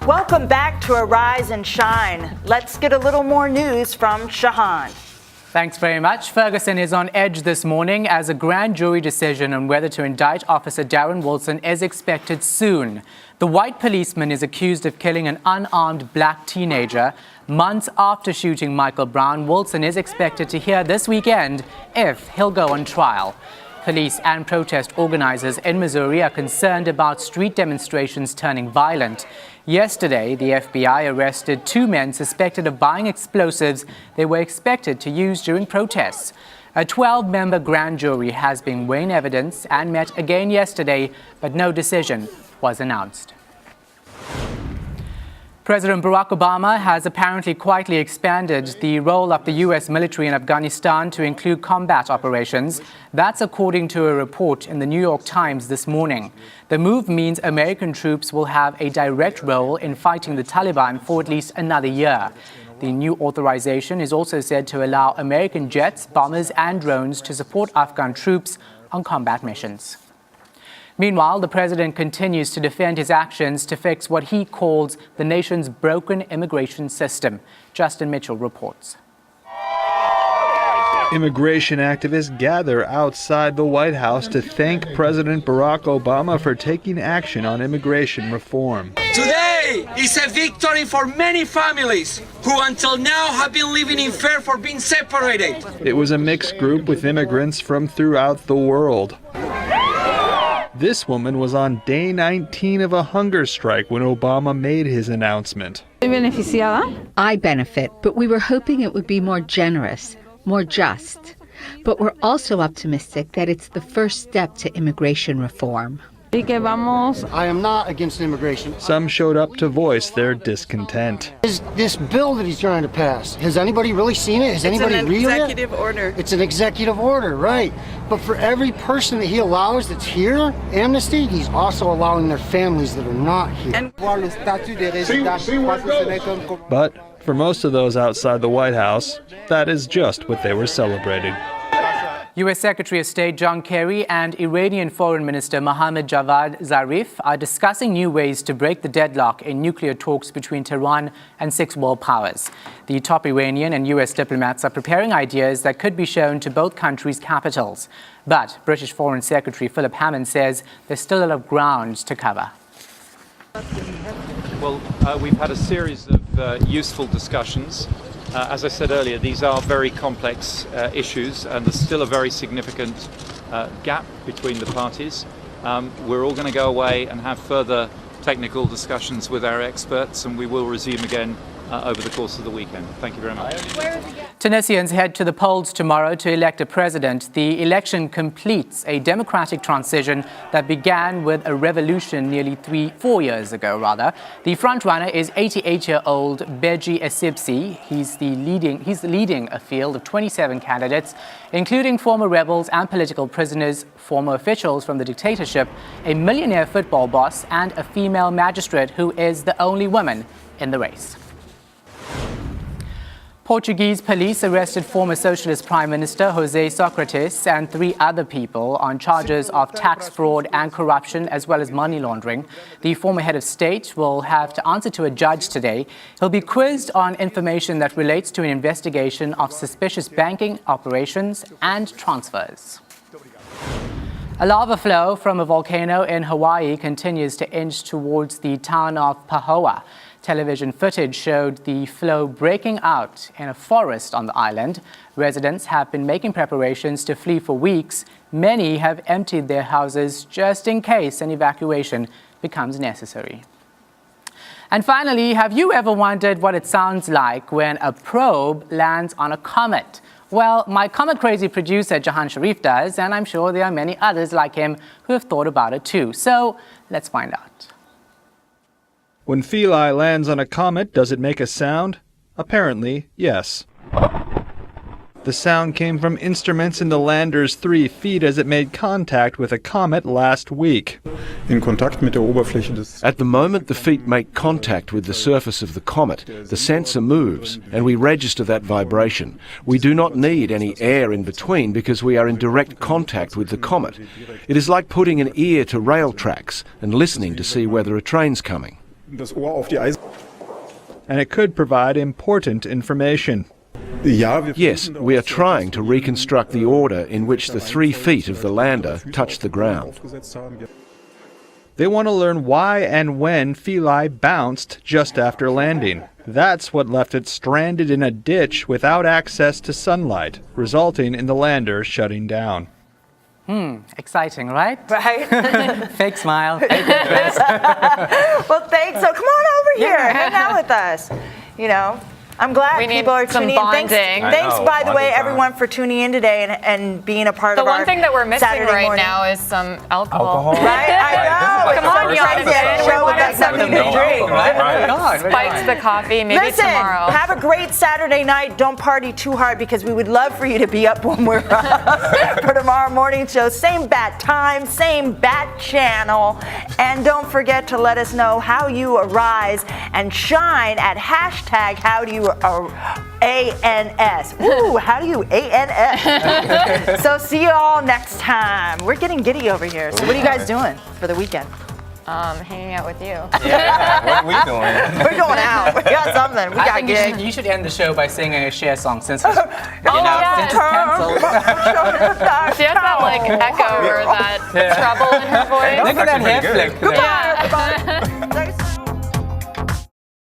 Welcome back to Arise and Shine. Let's get a little more news from Shahan. Thanks very much. Ferguson is on edge this morning as a grand jury decision on whether to indict Officer Darren Wilson is expected soon. The white policeman is accused of killing an unarmed black teenager. Months after shooting Michael Brown, Wilson is expected to hear this weekend if he'll go on trial. Police and protest organizers in Missouri are concerned about street demonstrations turning violent. Yesterday, the FBI arrested 2 men suspected of buying explosives they were expected to use during protests. A 12-member grand jury has been weighing evidence and met again yesterday, but no decision was announced. President Barack Obama has apparently quietly expanded the role of the U.S. military in Afghanistan to include combat operations. That's according to a report in the New York Times this morning. The move means American troops will have a direct role in fighting the Taliban for at least another year. The new authorization is also said to allow American jets, bombers and drones to support Afghan troops on combat missions. Meanwhile, the president continues to defend his actions to fix what he calls the nation's broken immigration system. Justin Mitchell reports. Immigration activists gather outside the White House to thank President Barack Obama for taking action on immigration reform. Today is a victory for many families who until now have been living in fear for being separated. It was a mixed group with immigrants from throughout the world. This woman was on day 19 of a hunger strike when Obama made his announcement. I benefit, but we were hoping it would be more generous, more just. But we're also optimistic that it's the first step to immigration reform. I am not against immigration. Some showed up to voice their discontent. This bill that he's trying to pass, has anybody really seen it? Has anybody read it? It's an executive order. It's an executive order, right. But for every person that he allows that's here, amnesty, he's also allowing their families that are not here. But for most of those outside the White House, that is just what they were celebrating. U.S. Secretary of State John Kerry and Iranian Foreign Minister Mohammad Javad Zarif are discussing new ways to break the deadlock in nuclear talks between Tehran and 6 world powers. The top Iranian and U.S. diplomats are preparing ideas that could be shown to both countries' capitals. But British Foreign Secretary Philip Hammond says there's still a lot of ground to cover. Well, we've had a series of useful discussions. As I said earlier, these are very complex issues, and there's still a very significant gap between the parties. We're all going to go away and have further technical discussions with our experts, and we will resume again over the course of the weekend. Thank you very much. Tunisians head to the polls tomorrow to elect a president. The election completes a democratic transition that began with a revolution nearly 4 years ago, rather. The frontrunner is 88-year-old Beji Essebsi. He's leading a field of 27 candidates, including former rebels and political prisoners, former officials from the dictatorship, a millionaire football boss, and a female magistrate who is the only woman in the race. Portuguese police arrested former Socialist Prime Minister José Sócrates and 3 other people on charges of tax fraud and corruption, as well as money laundering. The former head of state will have to answer to a judge today. He'll be quizzed on information that relates to an investigation of suspicious banking operations and transfers. A lava flow from a volcano in Hawaii continues to inch towards the town of Pahoa. Television footage showed the flow breaking out in a forest on the island. Residents have been making preparations to flee for weeks. Many have emptied their houses just in case an evacuation becomes necessary. And finally, have you ever wondered what it sounds like when a probe lands on a comet? Well, my comet-crazy producer, Jahan Sharif, does, and I'm sure there are many others like him who have thought about it too. So let's find out. When Philae lands on a comet, does it make a sound? Apparently, yes. The sound came from instruments in the lander's 3 feet as it made contact with a comet last week. At the moment the feet make contact with the surface of the comet, the sensor moves and we register that vibration. We do not need any air in between because we are in direct contact with the comet. It is like putting an ear to rail tracks and listening to see whether a train's coming. And it could provide important information. Yes, we are trying to reconstruct the order in which the 3 feet of the lander touched the ground. They want to learn why and when Philae bounced just after landing. That's what left it stranded in a ditch without access to sunlight, resulting in the lander shutting down. Exciting, right? Right? Fake smile, fake interest. Well, thanks. So come on over here. Hang out with us. You know, I'm glad We need people are some tuning in. bonding. Thanks, by the way, everyone, for tuning in today and being a part The of our one thing that we're missing Saturday right morning. now is some alcohol. Right? I know. Come on, It's so crazy. Jonathan. Show We with want that something to drink. Spikes the coffee, maybe Listen, tomorrow. have a great Saturday night. Don't party too hard because we would love for you to be up when we're up for tomorrow morning show. Same bat time, same bat channel. And don't forget to let us know how you arise and shine at hashtag how do you ANS. Ooh, how do you ANS? So see you all next time. We're getting giddy over here. So what are you guys doing for the weekend? Hanging out with you. Yeah, what are we doing? We're going out. We got something. We I got think gigs. you should end the show by singing a Cher song since it's, since yes. it's cancelled. She has that like echo or that trouble in her voice. Look at that hair flick. Goodbye, everybody.